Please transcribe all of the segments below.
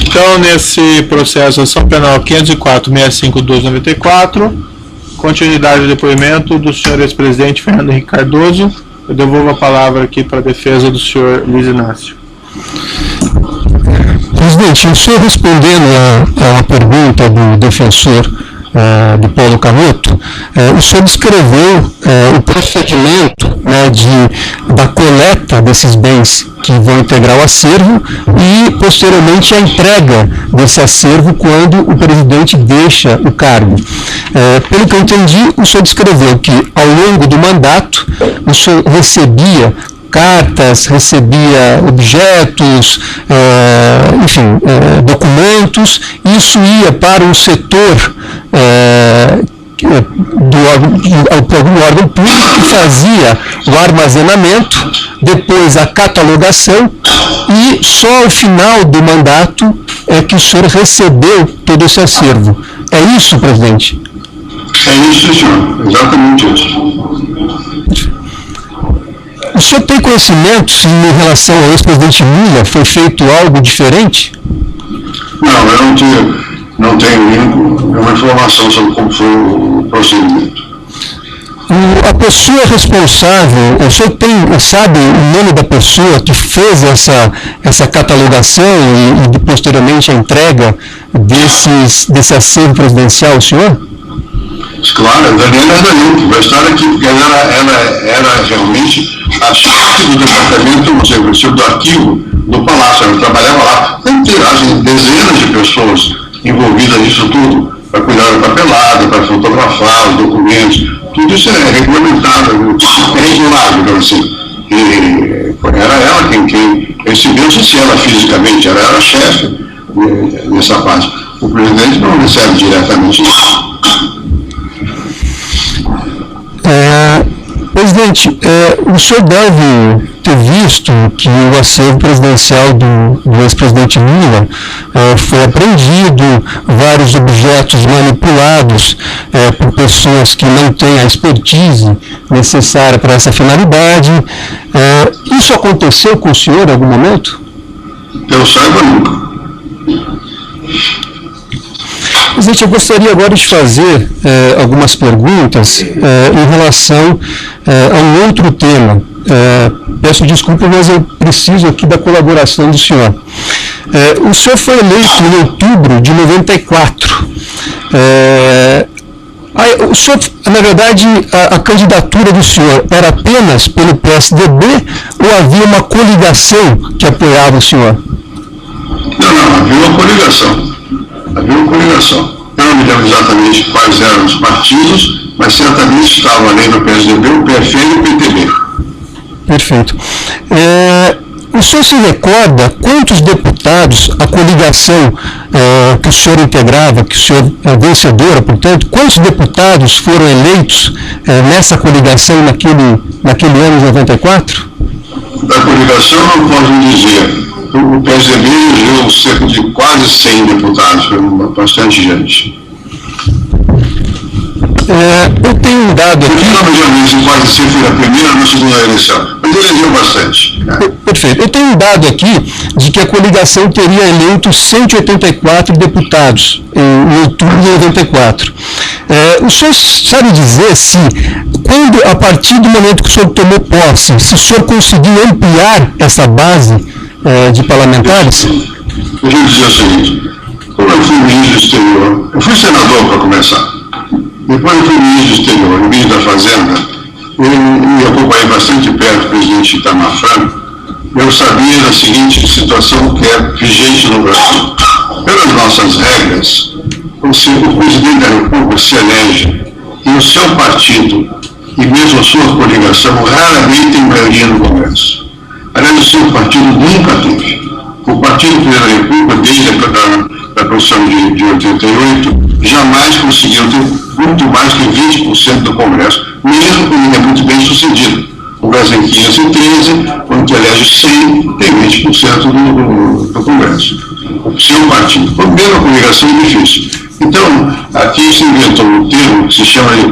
Então, nesse processo, ação penal 504-65-1294, continuidade do depoimento do senhor ex-presidente Fernando Henrique Cardoso. Eu devolvo a palavra aqui para a defesa do senhor Luiz Inácio. Presidente, o senhor respondendo a pergunta do defensor do Paulo Canhoto, o senhor descreveu o procedimento, né, da coleta desses bens que vão integrar o acervo e, posteriormente, a entrega desse acervo quando o presidente deixa o cargo. Pelo que eu entendi, o senhor descreveu que, ao longo do mandato, o senhor recebia cartas, recebia objetos, enfim, documentos, e isso ia para um setor algum órgão público que fazia o armazenamento, depois a catalogação, e só ao final do mandato é que o senhor recebeu todo esse acervo. É isso, presidente? É isso, senhor. Exatamente isso. O senhor tem conhecimento se em relação ao ex-presidente Lula foi feito algo diferente? Não, eu não tenho nenhuma informação sobre como foi o procedimento. A pessoa responsável, o senhor sabe o nome da pessoa que fez essa catalogação e posteriormente a entrega desse acervo presidencial, o senhor? Claro, a Daniela Danilo, vai estar aqui, porque ela era realmente a chefe do departamento, do arquivo do Palácio. Ela trabalhava lá, tem tiragem, dezenas de pessoas envolvidas nisso tudo, para cuidar da papelada, para fotografar os documentos, tudo isso é regulamentado, é regular, digamos assim. E era ela quem recebeu, se ela fisicamente, ela era a chefe nessa parte. O presidente não recebe diretamente isso. Presidente, o senhor deve ter visto que o acervo presidencial do ex-presidente Lula foi apreendido, vários objetos manipulados por pessoas que não têm a expertise necessária para essa finalidade. Isso aconteceu com o senhor em algum momento? Eu saiba nunca. Presidente, eu gostaria agora de fazer algumas perguntas em relação a um outro tema. Peço desculpa, mas eu preciso aqui da colaboração do senhor. O senhor foi eleito em outubro de 94. O senhor, na verdade, a candidatura do senhor era apenas pelo PSDB ou havia uma coligação que apoiava o senhor? Não, havia uma coligação. Eu não me lembro exatamente quais eram os partidos, mas certamente estavam além do PSDB, o PFL e o PTB. Perfeito. O senhor se recorda quantos deputados a coligação que o senhor integrava, que o senhor é vencedora, portanto, quantos deputados foram eleitos nessa coligação naquele ano de 94? Da coligação não posso dizer. O PSDB elegeu cerca de quase 100 deputados, foi bastante gente. Eu tenho um dado aqui. Eu não me lembro se quase se foi a primeira ou a segunda eleição, mas elegeu bastante. Perfeito. Eu tenho um dado aqui de que a coligação teria eleito 184 deputados em outubro de 94. O senhor sabe dizer se, a partir do momento que o senhor tomou posse, se o senhor conseguiu ampliar essa base de parlamentares? Eu vou dizer o seguinte, quando eu fui ministro do exterior, eu fui senador para começar, depois eu fui ministro do exterior, ministro da Fazenda, eu acompanhei bastante perto o presidente Itamar Franco, eu sabia da seguinte situação que é vigente no Brasil. Pelas nossas regras, o presidente da República se elege e o seu partido, e mesmo a sua coligação, raramente tem maioria no Congresso. Aliás, o seu partido nunca teve. O Partido da República, desde a Constituição de 88, jamais conseguiu ter muito mais que 20% do Congresso, mesmo quando ele é muito bem sucedido. O Brasil em 513, quando elege 100, tem 20% do Congresso. O seu partido. Por mesma coligação é difícil. Então, aqui se inventou um termo que se chama de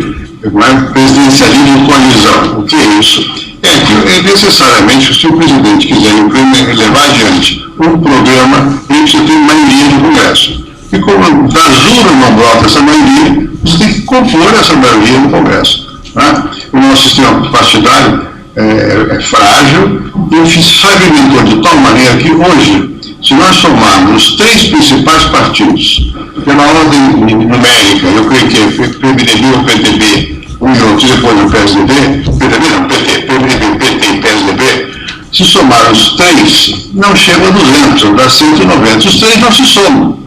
presidencialismo coalizão. O que é isso? É que necessariamente, se o presidente quiser levar adiante um programa em que você tem maioria no Congresso. E como das urnas não brota essa maioria, você tem que compor essa maioria no Congresso. Né? O nosso sistema partidário é frágil e se fragmentou de tal maneira que hoje, se nós somarmos os 3 principais partidos, pela ordem numérica, eu creio que é PMDB ou PTB, um e outro, depois o PSDB, PTB não, PMDB, PT e PSDB, se somar os 3, não chega a 200, dá 190. Os 3 não se somam.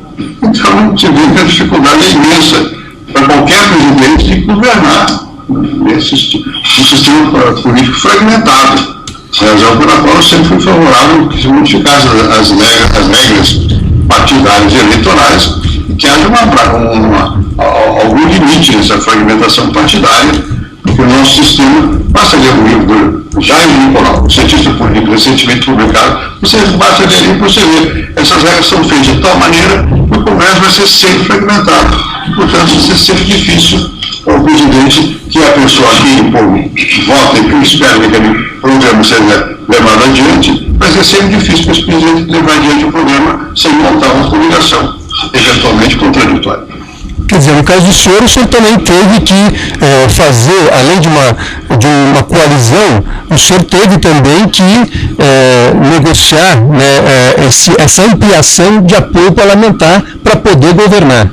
Então, você vê que a dificuldade é imensa para qualquer presidente de governar nesse sistema político fragmentado. É a razão pela qual eu sempre fui favorável que se modificasse as regras partidárias e eleitorais e que haja algum limite nessa fragmentação partidária, porque o nosso sistema, basta ler o livro do Jaime Nicolau, o cientista político recentemente publicado, basta ler ali para você ver. Essas regras são feitas de tal maneira que o Congresso vai ser sempre fragmentado. Portanto, vai ser sempre difícil para o presidente, que é a pessoa que o povo vota e que espera que aquele programa seja levado adiante, vai ser sempre difícil para esse presidente levar adiante o programa sem montar uma coligação, eventualmente contraditória. Quer dizer, no caso do senhor, o senhor também teve que fazer, além de uma coalizão, o senhor teve também que negociar, né, essa ampliação de apoio parlamentar para poder governar.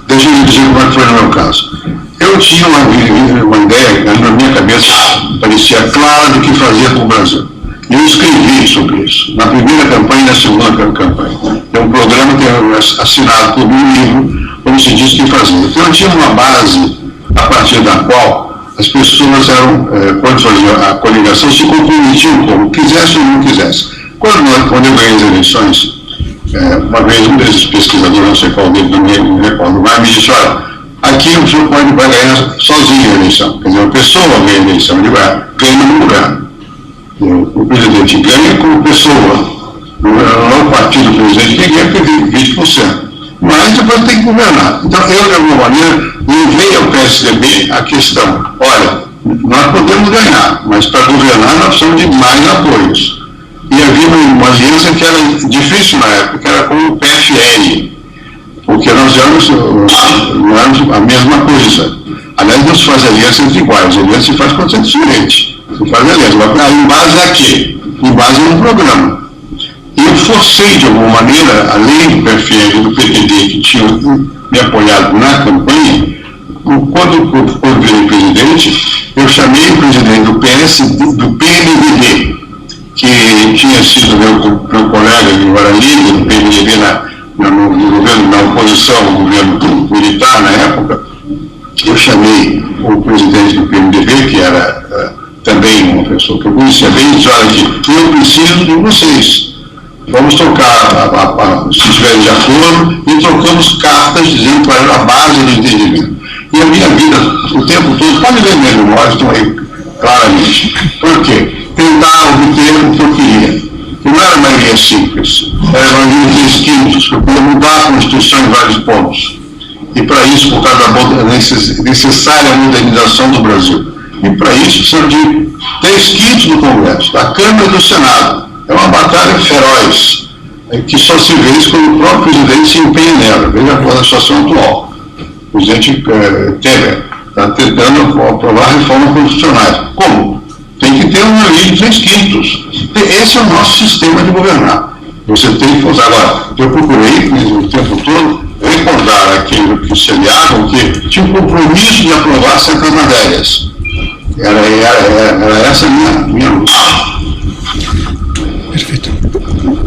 Deixa eu dizer como é que foi no meu caso. Eu tinha uma ideia, na minha cabeça, parecia clara do que fazer com o Brasil. E eu escrevi sobre isso, na primeira campanha e na segunda campanha. É um programa que é assinado por um livro, como se diz que fazer. Então eu tinha uma base a partir da qual as pessoas eram, quando faziam a coligação, se comprometiam como quisesse ou não quisesse. Quando eu ganhei as eleições, uma vez um desses pesquisadores, não sei qual dele, não me recordo mais, me disse: olha, aqui o senhor vai ganhar sozinho a eleição. Quer dizer, uma pessoa ganha a eleição, ele ganha no governo. O presidente ganha como pessoa, não é o partido do presidente que ganha, porque 20%. Mas depois tem que governar. Então, eu, de alguma maneira, levei ao PSDB a questão: olha, nós podemos ganhar, mas para governar nós precisamos de mais apoios. E havia uma aliança que era difícil na época, que era com o PFL, porque nós não éramos a mesma coisa. Aliás, não se faz aliança entre iguais, a aliança se faz quando você é diferente. Se faz aliança, mas em base a quê? Em base a um programa. E eu forcei, de alguma maneira, além do PFL e do PTB, que tinham me apoiado na campanha, quando eu virei presidente, eu chamei o presidente do PMDB, que tinha sido meu colega, que era líder do PMDB no governo, na oposição ao governo militar na época. Eu chamei o presidente do PMDB, que era também uma pessoa que eu conhecia bem, e disse: olha, eu preciso de vocês. Vamos trocar, se estiverem de acordo, e trocamos cartas dizendo qual era a base do entendimento. E a minha vida, o tempo todo, pode ler minhas memórias, estão aí claramente. Por quê? Tentar obter o que eu queria. Que não era maioria simples, era maioria de 3 quintos, que eu podia mudar a Constituição em vários pontos. E para isso, por causa da necessária modernização do Brasil. E para isso, precisam de 3 quintos do Congresso, da Câmara e do Senado. É uma batalha feroz, que só se vê quando o próprio presidente se empenha nela. Veja a situação atual. O presidente Temer está tentando aprovar reformas constitucionais. Como? Tem que ter uma lei de 3 quintos. Esse é o nosso sistema de governar. Você tem que usar. Agora, eu procurei, o tempo todo, recordar aquilo que se aliavam, que tinha um compromisso de aprovar certas matérias. Era essa a minha luta. Perfeito.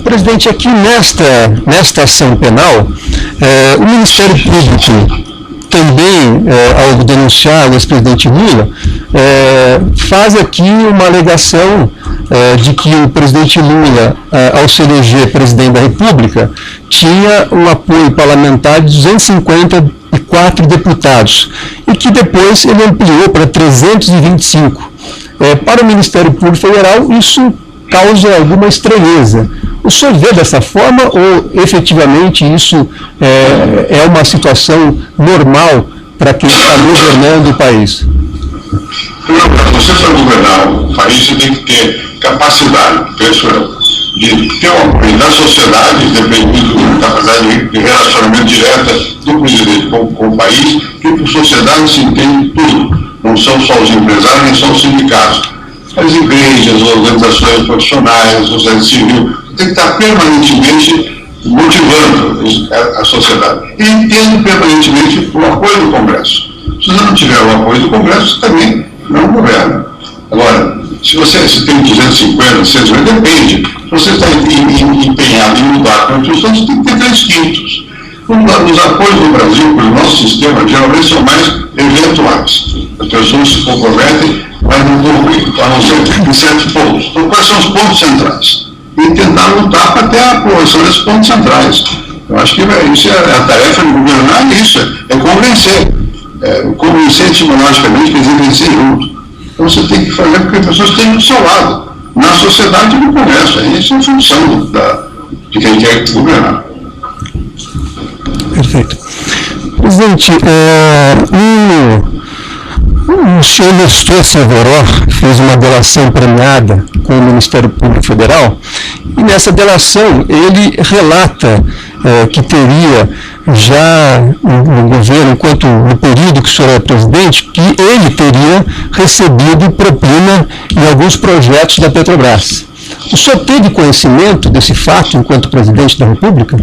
Presidente, aqui nesta ação penal, o Ministério Público também, ao denunciar o ex-presidente Lula, faz aqui uma alegação de que o presidente Lula, ao se eleger presidente da República, tinha um apoio parlamentar de 254 deputados e que depois ele ampliou para 325. Para o Ministério Público Federal, isso causa alguma estranheza. O senhor vê dessa forma ou efetivamente isso é uma situação normal para quem está governando o país? Não, para você para governar o país, você tem que ter capacidade, penso eu, de ter o apoio da sociedade, dependendo da capacidade de relacionamento direto do presidente com o país, que por sociedade se entende tudo. Não são só os empresários, nem só os sindicatos. As igrejas, as organizações profissionais, a sociedade civil, tem que estar permanentemente motivando a sociedade. E tendo permanentemente o apoio do Congresso. Se você não tiver o apoio do Congresso, você também não governa. Agora, se tem 250, 150, depende. Se você está empenhado em mudar a Constituição, você tem que ter 3/5. Os apoios no Brasil, pelo nosso sistema, geralmente são mais eventuais. As pessoas se comprometem, mas não cumprem, a não ser em certos pontos. Então, quais são os pontos centrais? E tentar lutar para ter a aprovação desses pontos centrais. Eu acho que isso é a tarefa de governar, é convencer. Convencer etimologicamente, quer dizer vencer junto. Então você tem que fazer com que as pessoas estejam do seu lado, na sociedade e no comércio. Isso é função de quem quer governar. Perfeito. Presidente, o senhor Nestor Cerveró fez uma delação premiada com o Ministério Público Federal e nessa delação ele relata que teria já no governo, enquanto no período que o senhor é presidente, que ele teria recebido propina em alguns projetos da Petrobras. O senhor teve conhecimento desse fato enquanto presidente da República?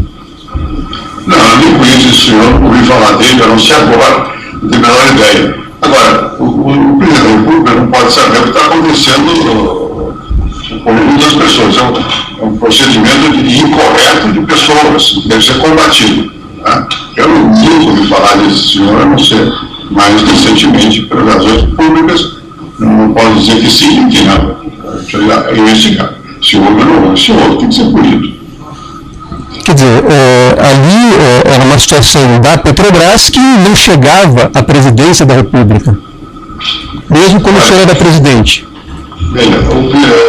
Não, eu nem conheço esse senhor, ouvi falar dele, eu não sei agora, não tenho a menor ideia. Agora, o presidente da República não pode saber o que está acontecendo com muitas pessoas. É um procedimento incorreto de pessoas, que deve ser combatido. Tá? Eu nunca ouvi falar desse senhor, a não ser mais recentemente pelas razões públicas. Não posso dizer que sim, que não. Precisa investigar. Se houve ou não houve, se houve, tem que ser punido. Quer dizer, ali era uma situação da Petrobras que não chegava à presidência da República, mesmo quando o senhor era presidente. Veja,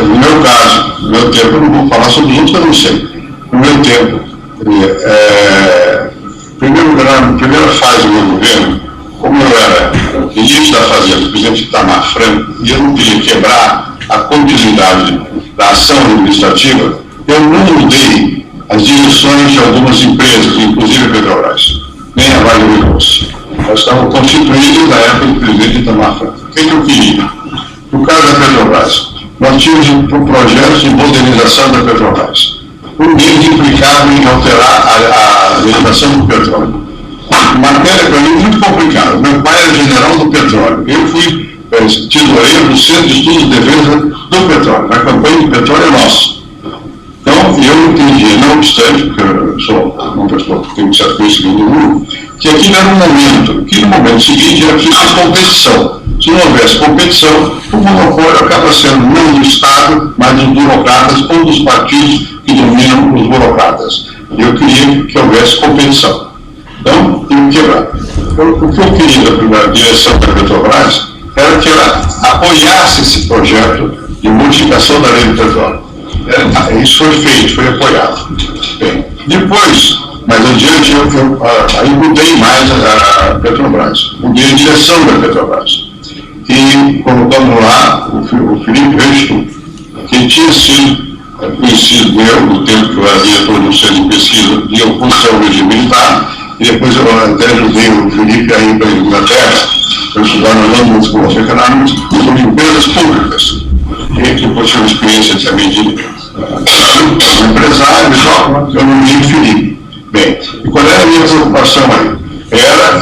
no meu caso, no meu tempo, eu não vou falar sobre os outros, eu não sei. No meu tempo, na primeira fase do meu governo, como eu era ministro da Fazenda, o presidente Itamar Franco, e eu não queria quebrar a continuidade da ação administrativa, eu não mudei as direções de algumas empresas, inclusive a Petrobras, nem a Vale do Rio Doce. Elas estavam constituídas na época do presidente Itamar Franco. O que eu queria? No caso da Petrobras, nós tínhamos projetos de modernização da Petrobras. Um deles implicava em alterar a legislação do petróleo. Matéria para mim muito complicada. Meu pai era general do petróleo. Eu fui tesoureiro do Centro de Estudos de Defesa do Petróleo. A campanha do petróleo é nossa. Então, eu entendi, não obstante, porque eu sou uma pessoa que tem um certo conhecimento do mundo, que aqui não era um momento, que no momento seguinte era preciso ter competição. Se não houvesse competição, o monopólio acaba sendo não do Estado, mas dos burocratas ou dos partidos que dominam os burocratas. Eu queria que houvesse competição. Então, tem que quebrar. O que eu queria da direção da Petrobras era que ela apoiasse esse projeto de modificação da lei do petróleo. Isso foi feito, foi apoiado. Bem, depois, mais adiante, aí mudei mais a Petrobras, mudei a direção da Petrobras. E colocamos lá o Felipe Resto, que tinha sido conhecido meu no tempo que eu era diretor do Centro de Pesquisa de oposição ao regime militar, e depois eu até ajudei o Felipe a ir para a Inglaterra, para estudar na London School of Economics, sobre empresas públicas. E depois tive uma experiência também de empresário e tal, eu nomeei o Felipe. Bem, e qual era a minha preocupação aí? Era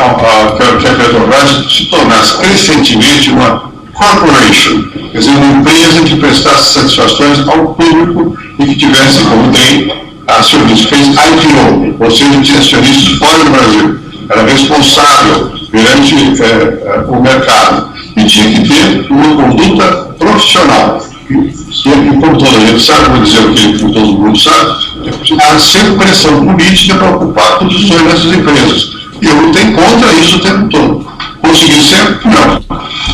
que a Petrobras se tornasse crescentemente uma corporation, quer dizer, uma empresa que prestasse satisfações ao público e que tivesse, como tem acionistas, fez IPO, ou seja, tinha acionistas fora do Brasil, era responsável perante o mercado e tinha que ter uma conduta profissional. E como toda a gente sabe, vou dizer o que todo mundo sabe, há sempre pressão política para ocupar posições nessas empresas. E eu lutei contra isso o tempo todo. Consegui sempre? Não.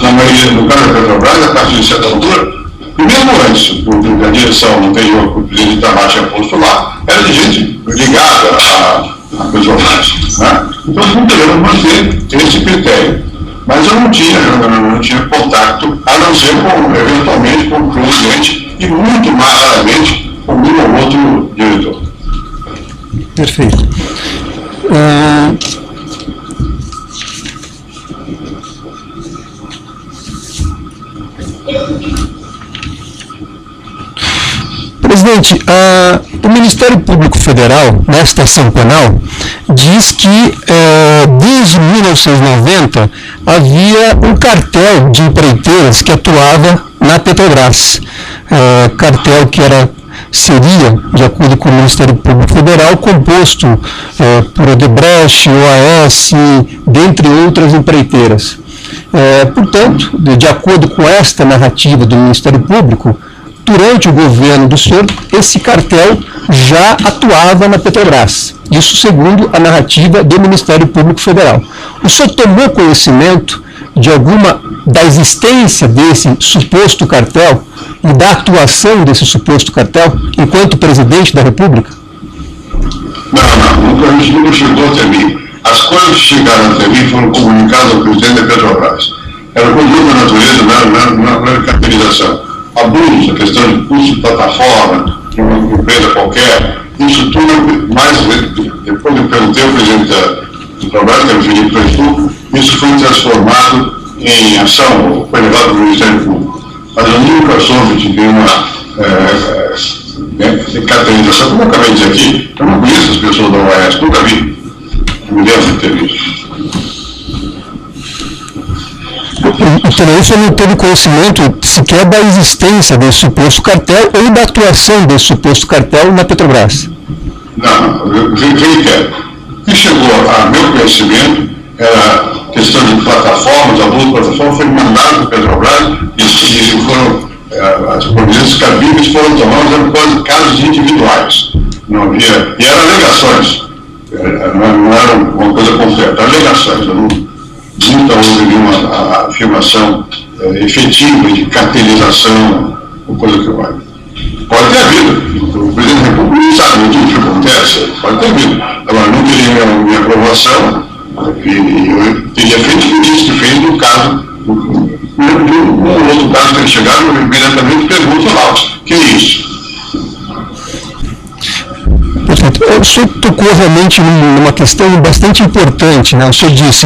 Na maioria, no caso da Petrobras, a partir de certa altura, e mesmo antes, porque a direção anterior que o presidente Itamar tinha posto lá, era de gente ligada à Petrobras. Né? Então, não podemos manter esse critério. Mas eu não tinha contato, a não ser eventualmente com o presidente, e muito mais raramente comigo ou outro diretor. Perfeito. Presidente, o Ministério Público Federal, nesta ação penal, diz que desde 1990 havia um cartel de empreiteiras que atuava na Petrobras. Cartel que seria, de acordo com o Ministério Público Federal, composto por Odebrecht, OAS, dentre outras empreiteiras. Portanto, de acordo com esta narrativa do Ministério Público, durante o governo do senhor, esse cartel já atuava na Petrobras. Isso segundo a narrativa do Ministério Público Federal. O senhor tomou conhecimento da existência desse suposto cartel e da atuação desse suposto cartel enquanto presidente da República? Não, isso nunca chegou até mim. As coisas que chegaram até mim foram comunicadas ao presidente da Petrobras. Era o conjunto da natureza, não era caracterização. Abusos, a questão de custo de plataforma, de uma empresa qualquer, isso tudo, mais depois eu perguntei ao presidente da Petrobras, que era o Felipe Prestu, isso foi transformado em ação, foi levado para o Ministério Público. Mas eu nunca soube de uma caracterização, como eu acabei de dizer aqui, eu não conheço as pessoas da OAS, nunca vi, não me lembro de ter visto. Então, o senhor não teve conhecimento sequer da existência desse suposto cartel ou da atuação desse suposto cartel na Petrobras? Não, eu reitero. O que chegou a meu conhecimento era questão de plataformas, abuso de plataforma, foi mandado para a Petrobras e foram, as providências cabíveis foram tomadas em casos individuais. Não havia, e eram alegações, não era uma coisa concreta, alegações. Nunca houve nenhuma afirmação efetiva de cartelização ou coisa que vai. Pode ter havido. O presidente da República não sabe tudo o que acontece. Pode ter havido. Agora, não teria minha aprovação e eu teria feito o que disse que fez no caso. No outro caso que eles chegaram, eu imediatamente pergunto lá, o que é isso? O senhor tocou realmente numa questão bastante importante, né? O senhor disse,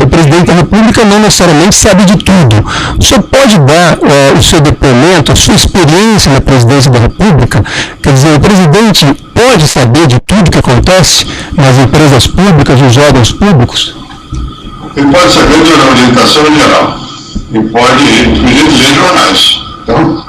o presidente da República não necessariamente sabe de tudo. O senhor pode dar o seu depoimento, a sua experiência na presidência da República? Quer dizer, o presidente pode saber de tudo que acontece nas empresas públicas, nos órgãos públicos? Ele pode saber de orientação geral. Ele pode, inclusive, ler jornais. Então,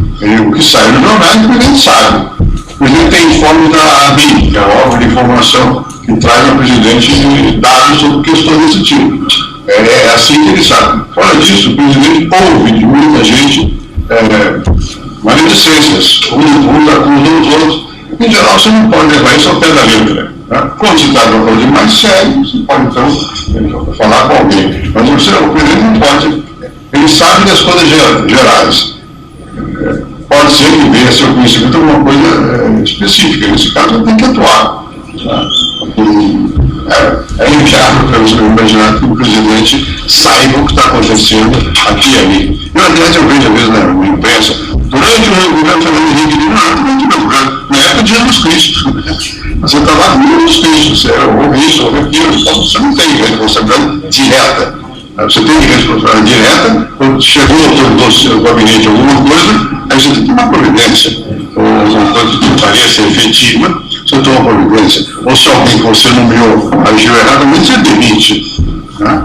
o que sai nos jornais, o presidente sabe. O presidente tem informe da ABI, que é o órgão de informação que traz ao presidente dados sobre questões desse tipo. É assim que ele sabe. Fora disso, o presidente ouve de muita gente maledicências, uns acusam os outros. Em geral, você não pode levar isso ao pé da letra. Né? Quando se trata de uma coisa mais séria, você pode, então, falar com alguém. Mas o presidente não pode. Ele sabe das coisas gerais. Pode ser que venha seu conhecimento alguma coisa específica. Nesse caso, tem que atuar. Tá? É inviável para você imaginar que o presidente saiba o que está acontecendo aqui e ali. Aliás, eu vejo, às vezes, na imprensa, durante o governo Fernando Henrique, durante o meu governo, na época de Jesus Cristo. Você está lá com Jesus Cristo, você ouve isso, ouve aquilo, então você não tem responsabilidade direta. Você tem responsabilidade direta, quando chegou do seu gabinete alguma coisa, aí você tem que tomar providência. Ou alguma coisa que pareça efetiva, você toma providência. Ou se alguém que você nomeou agiu erradamente, você demite. Né?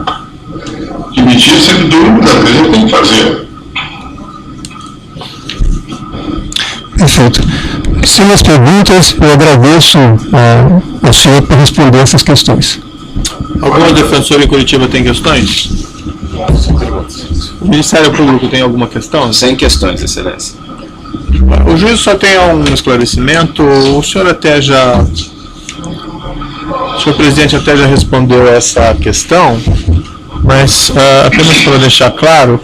Demitir é sempre dúvida, às vezes tem que fazer. Perfeito. Sem as perguntas, eu agradeço ao senhor por responder essas questões. Algum defensor em Curitiba tem questões? O Ministério Público tem alguma questão? Sem questões, Excelência. O juiz só tem um esclarecimento. O senhor até já... O senhor presidente até já respondeu essa questão, mas apenas para deixar claro,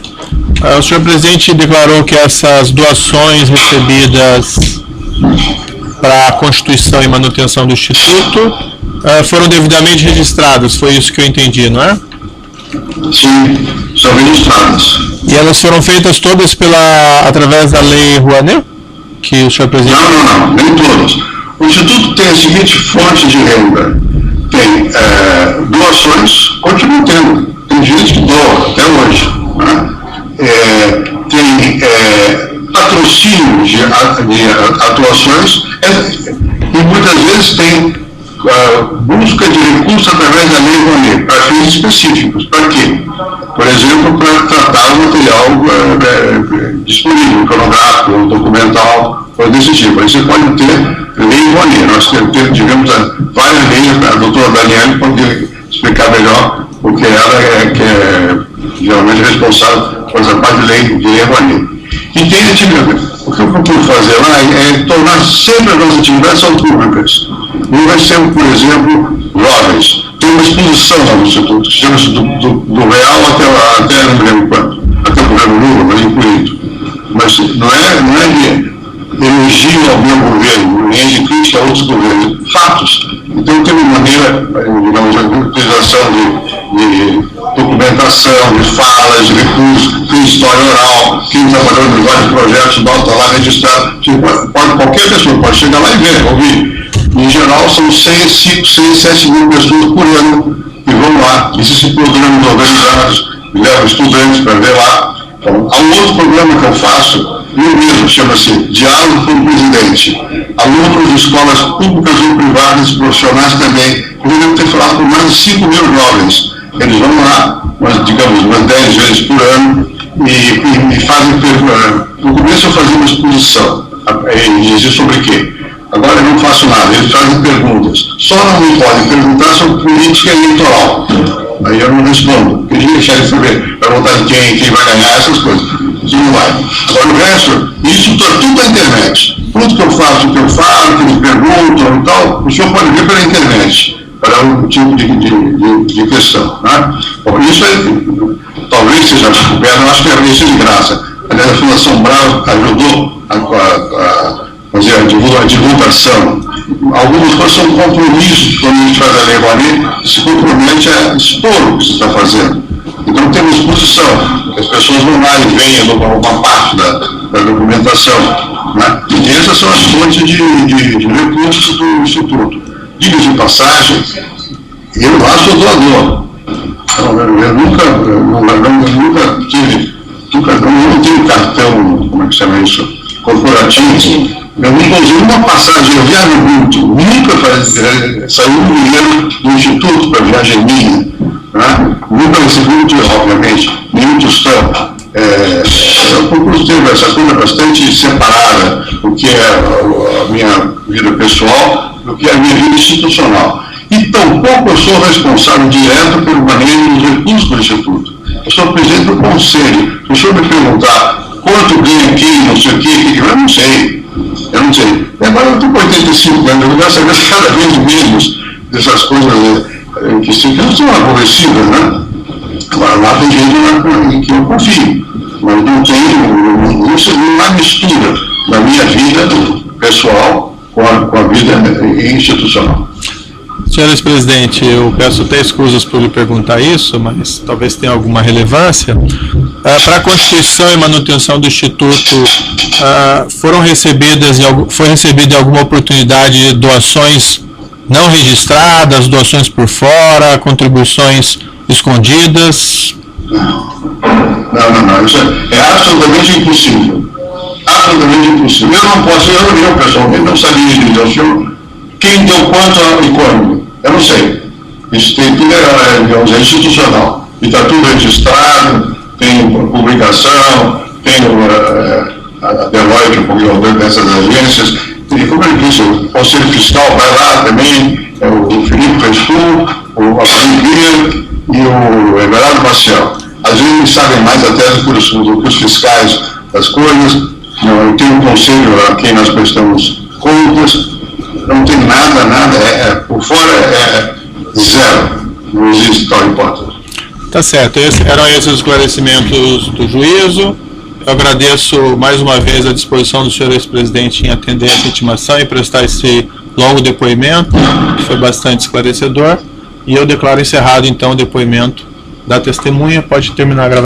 o senhor presidente declarou que essas doações recebidas para a constituição e manutenção do Instituto foram devidamente registradas, foi isso que eu entendi, não é? Sim, são registradas. E elas foram feitas todas através da Lei Rouanet? que o senhor presidente... Não, nem todos. O Instituto tem a seguinte fonte de renda. Tem doações, continua tendo. Tem gente que doa até hoje. Né? Tem patrocínio de atuações e muitas vezes tem busca de recursos através da Lei Rouanet, para fins específicos. Para quê? Por exemplo, para tratar o material disponível, cronográfico, documental, coisa desse tipo. Aí você pode ter Lei Rouanet. Nós tivemos várias leis, a doutora Daniela pode explicar melhor, porque ela que é geralmente responsável por essa parte de Lei Rouanet. E tem atividade. O que eu procuro fazer lá é tornar sempre as nossas atividades públicas. E nós temos, por exemplo, jovens. Tem uma exposição lá no Instituto, que chama-se do Real até não me lembro quanto, até o governo Lula, mas incluído. Mas não é de elogio ao meu governo, nem de crítica a outros governos. Fatos. Então tem uma maneira, digamos, de utilização de documentação, de falas, de recursos, tem história oral, quem trabalhou em vários projetos, bota lá registrado. Qualquer pessoa pode chegar lá e ver, ouvir. Em geral, são 6, 7 mil pessoas por ano que vão lá. Existem programas organizados, levam estudantes para ver lá. Então, há um outro programa que eu faço, eu mesmo, chama-se Diálogo com o Presidente. Alunos de escolas públicas ou privadas, profissionais também. Eu devo ter falado com mais de 5 mil jovens. Eles vão lá, digamos, umas 10 vezes por ano e fazem perguntas. No começo eu fazia uma exposição, e dizia sobre o quê? Agora eu não faço nada, eles fazem perguntas. Só não me podem perguntar sobre política eleitoral. Aí eu não respondo. Queria deixar de saber, para votar em quem vai ganhar, essas coisas. Isso não vai. Agora o resto, isso está tudo na internet. Tudo que eu faço, o que eu falo, que eles perguntam e tal, o senhor pode ver pela internet, para um tipo de questão. Né? Bom, isso talvez seja descoberto, eu acho que é isso de graça. Aliás, a Fundação Bravo ajudou a fazer a divulgação. Algumas coisas são compromissos, quando a gente faz a Lei Rouanet, se compromete a expor o que se está fazendo. Então tem uma exposição, que as pessoas vão lá e veem uma parte da documentação. Né? E essas são as fontes de recursos do Instituto. Diga-se de passagem, eu lá sou doador. Eu nunca tive, não tenho cartão, como é que chama isso? Corporativo. Eu nunca usei uma passagem, eu viajo muito, nunca saí um dinheiro do Instituto para viagem minha, né? Nunca recebi, obviamente, nenhum tostão. Eu procuro ter essa coisa bastante separada, o que é a minha vida pessoal do que é a minha vida institucional. E tampouco eu sou responsável direto pelo manejo dos recursos do Instituto. Eu sou presidente do conselho. Se o senhor me perguntar quanto ganha quem, não sei o quê, eu não sei. E agora eu estou com 85 anos, eu gasto cada vez menos dessas coisas que não são aborrecidas, né? Agora lá tem gente que eu confio, mas não tem, isso não há mistura da minha vida pessoal com a vida institucional. Senhor presidente, eu peço até escusas por lhe perguntar isso, mas talvez tenha alguma relevância. Para a constituição e manutenção do Instituto, foi recebida em alguma oportunidade doações não registradas, doações por fora, contribuições escondidas? Não, isso é absolutamente impossível. Absolutamente impossível. Eu não posso, eu pessoalmente não sabia dizer ao senhor quem deu quanto e quando. Eu não sei. Isso tem tudo, é institucional. E está tudo registrado, tem publicação, tem a Deloitte, o dessas agências. E como ele disse, o Conselho Fiscal vai lá também, o Felipe Restul, o Afonso e o Everardo Maciel. Às vezes eles sabem mais até do que os fiscais das coisas. Tem um conselho a quem nós prestamos contas. Não tem nada, por fora é zero. Não existe tal hipótese. Tá certo, eram esses os esclarecimentos do juízo. Eu agradeço mais uma vez a disposição do senhor ex-presidente em atender essa intimação e prestar esse longo depoimento, que foi bastante esclarecedor. E eu declaro encerrado então o depoimento da testemunha. Pode terminar a gravação.